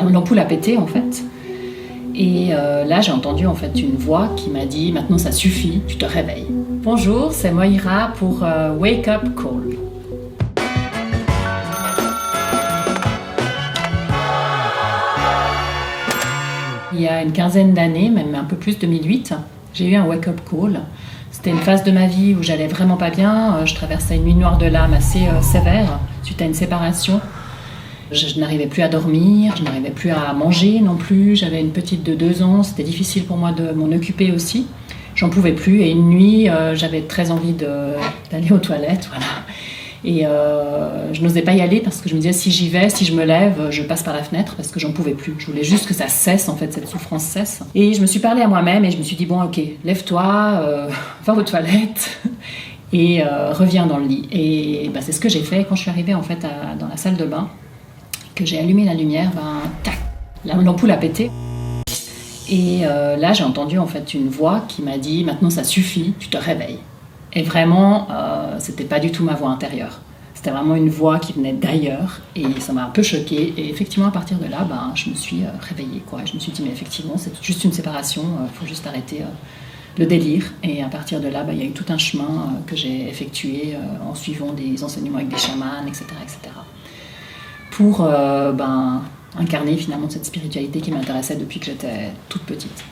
l'ampoule a pété en fait. Et là, j'ai entendu en fait une voix qui m'a dit « Maintenant, ça suffit, tu te réveilles ». Bonjour, c'est Moira pour Wake Up Call. Il y a une quinzaine d'années, même un peu plus, 2008, j'ai eu un wake-up call. C'était une phase de ma vie où j'allais vraiment pas bien. Je traversais une nuit noire de l'âme assez sévère suite à une séparation. Je n'arrivais plus à dormir, je n'arrivais plus à manger non plus. J'avais une petite de 2 ans, c'était difficile pour moi de m'en occuper aussi. J'en pouvais plus et une nuit, j'avais très envie d'aller aux toilettes, voilà. Et je n'osais pas y aller parce que je me disais si j'y vais, si je me lève, je passe par la fenêtre parce que j'en pouvais plus. Je voulais juste que ça cesse, en fait, cette souffrance cesse. Et je me suis parlé à moi-même et je me suis dit bon ok, lève-toi, va aux toilettes et reviens dans le lit. Et c'est ce que j'ai fait quand je suis arrivée en fait dans la salle de bain, que j'ai allumé la lumière, tac, l'ampoule a pété. Et là j'ai entendu en fait une voix qui m'a dit maintenant ça suffit, tu te réveilles. Et vraiment, c'était pas du tout ma voix intérieure. C'était vraiment une voix qui venait d'ailleurs et ça m'a un peu choquée. Et effectivement, à partir de là, je me suis réveillée, quoi. Je me suis dit, mais effectivement, c'est juste une séparation, faut juste arrêter le délire. Et à partir de là, il y a eu tout un chemin que j'ai effectué en suivant des enseignements avec des chamans, etc., pour incarner finalement cette spiritualité qui m'intéressait depuis que j'étais toute petite.